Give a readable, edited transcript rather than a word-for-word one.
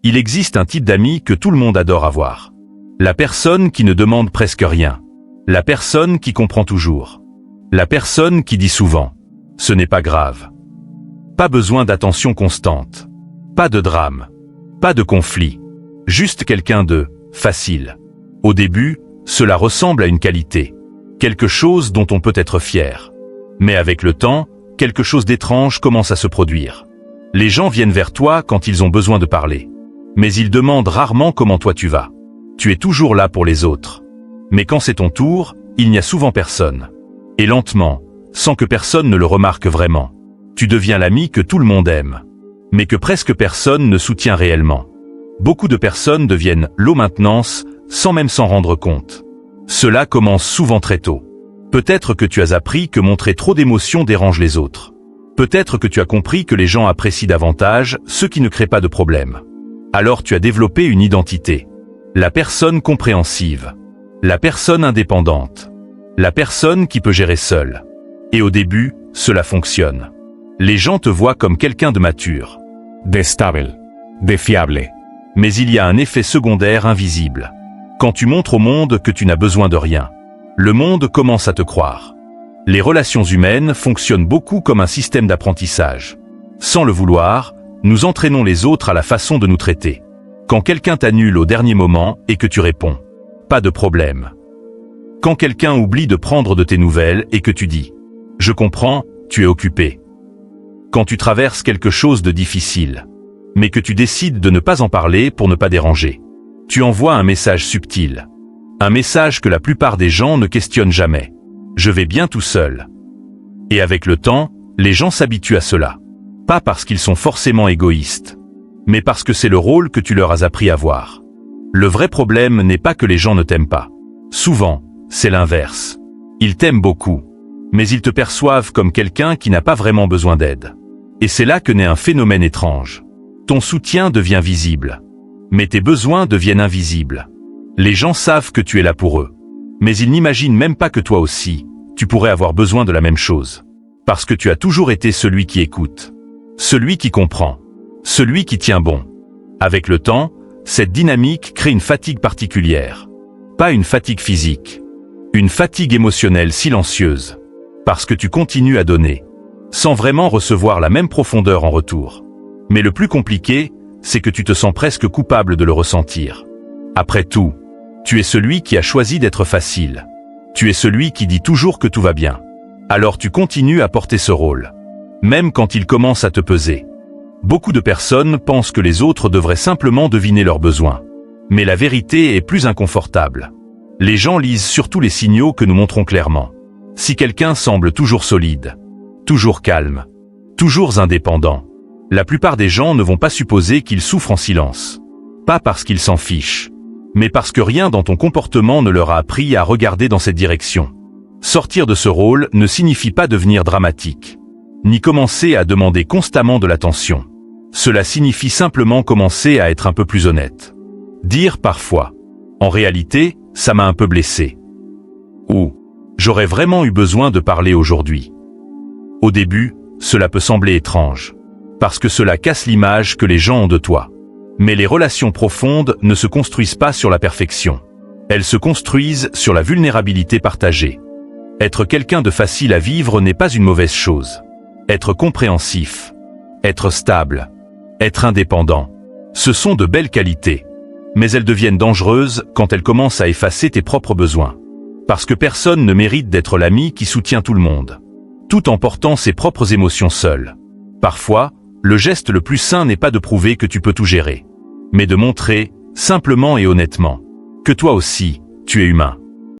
Il existe un type d'ami que tout le monde adore avoir. La personne qui ne demande presque rien. La personne qui comprend toujours. La personne qui dit souvent « ce n'est pas grave ». Pas besoin d'attention constante. Pas de drame. Pas de conflit. Juste quelqu'un de facile. Au début, cela ressemble à une qualité. Quelque chose dont on peut être fier. Mais avec le temps, quelque chose d'étrange commence à se produire. Les gens viennent vers toi quand ils ont besoin de parler. Mais ils demandent rarement comment toi tu vas. Tu es toujours là pour les autres. Mais quand c'est ton tour, il n'y a souvent personne. Et lentement, sans que personne ne le remarque vraiment, tu deviens l'ami que tout le monde aime. Mais que presque personne ne soutient réellement. Beaucoup de personnes deviennent low maintenance sans même s'en rendre compte. Cela commence souvent très tôt. Peut-être que tu as appris que montrer trop d'émotions dérange les autres. Peut-être que tu as compris que les gens apprécient davantage ceux qui ne créent pas de problème. Alors tu as développé une identité. La personne compréhensive. La personne indépendante. La personne qui peut gérer seule. Et au début, cela fonctionne. Les gens te voient comme quelqu'un de mature. De stable. De fiable. Mais il y a un effet secondaire invisible. Quand tu montres au monde que tu n'as besoin de rien, le monde commence à te croire. Les relations humaines fonctionnent beaucoup comme un système d'apprentissage. Sans le vouloir, nous entraînons les autres à la façon de nous traiter. Quand quelqu'un t'annule au dernier moment et que tu réponds « pas de problème ». Quand quelqu'un oublie de prendre de tes nouvelles et que tu dis « je comprends, tu es occupé ». Quand tu traverses quelque chose de difficile, mais que tu décides de ne pas en parler pour ne pas déranger. Tu envoies un message subtil. Un message que la plupart des gens ne questionnent jamais. Je vais bien tout seul. Et avec le temps, les gens s'habituent à cela. Pas parce qu'ils sont forcément égoïstes, mais parce que c'est le rôle que tu leur as appris à voir. Le vrai problème n'est pas que les gens ne t'aiment pas. Souvent, c'est l'inverse. Ils t'aiment beaucoup, mais ils te perçoivent comme quelqu'un qui n'a pas vraiment besoin d'aide. Et c'est là que naît un phénomène étrange. Ton soutien devient visible. Mais tes besoins deviennent invisibles. Les gens savent que tu es là pour eux. Mais ils n'imaginent même pas que toi aussi, tu pourrais avoir besoin de la même chose. Parce que tu as toujours été celui qui écoute. Celui qui comprend. Celui qui tient bon. Avec le temps, cette dynamique crée une fatigue particulière. Pas une fatigue physique. Une fatigue émotionnelle silencieuse. Parce que tu continues à donner. Sans vraiment recevoir la même profondeur en retour. Mais le plus compliqué, c'est que tu te sens presque coupable de le ressentir. Après tout, tu es celui qui a choisi d'être facile. Tu es celui qui dit toujours que tout va bien. Alors tu continues à porter ce rôle. Même quand il commence à te peser. Beaucoup de personnes pensent que les autres devraient simplement deviner leurs besoins. Mais la vérité est plus inconfortable. Les gens lisent surtout les signaux que nous montrons clairement. Si quelqu'un semble toujours solide, toujours calme, toujours indépendant, la plupart des gens ne vont pas supposer qu'il souffre en silence. Pas parce qu'ils s'en fichent, mais parce que rien dans ton comportement ne leur a appris à regarder dans cette direction. Sortir de ce rôle ne signifie pas devenir dramatique, ni commencer à demander constamment de l'attention. Cela signifie simplement commencer à être un peu plus honnête. Dire parfois « en réalité, ça m'a un peu blessé » ou « j'aurais vraiment eu besoin de parler aujourd'hui ». Au début, cela peut sembler étrange. Parce que cela casse l'image que les gens ont de toi. Mais les relations profondes ne se construisent pas sur la perfection. Elles se construisent sur la vulnérabilité partagée. Être quelqu'un de facile à vivre n'est pas une mauvaise chose. Être compréhensif, être stable, être indépendant, ce sont de belles qualités. Mais elles deviennent dangereuses quand elles commencent à effacer tes propres besoins. Parce que personne ne mérite d'être l'ami qui soutient tout le monde. Tout en portant ses propres émotions seul. Parfois, le geste le plus sain n'est pas de prouver que tu peux tout gérer, mais de montrer, simplement et honnêtement, que toi aussi, tu es humain.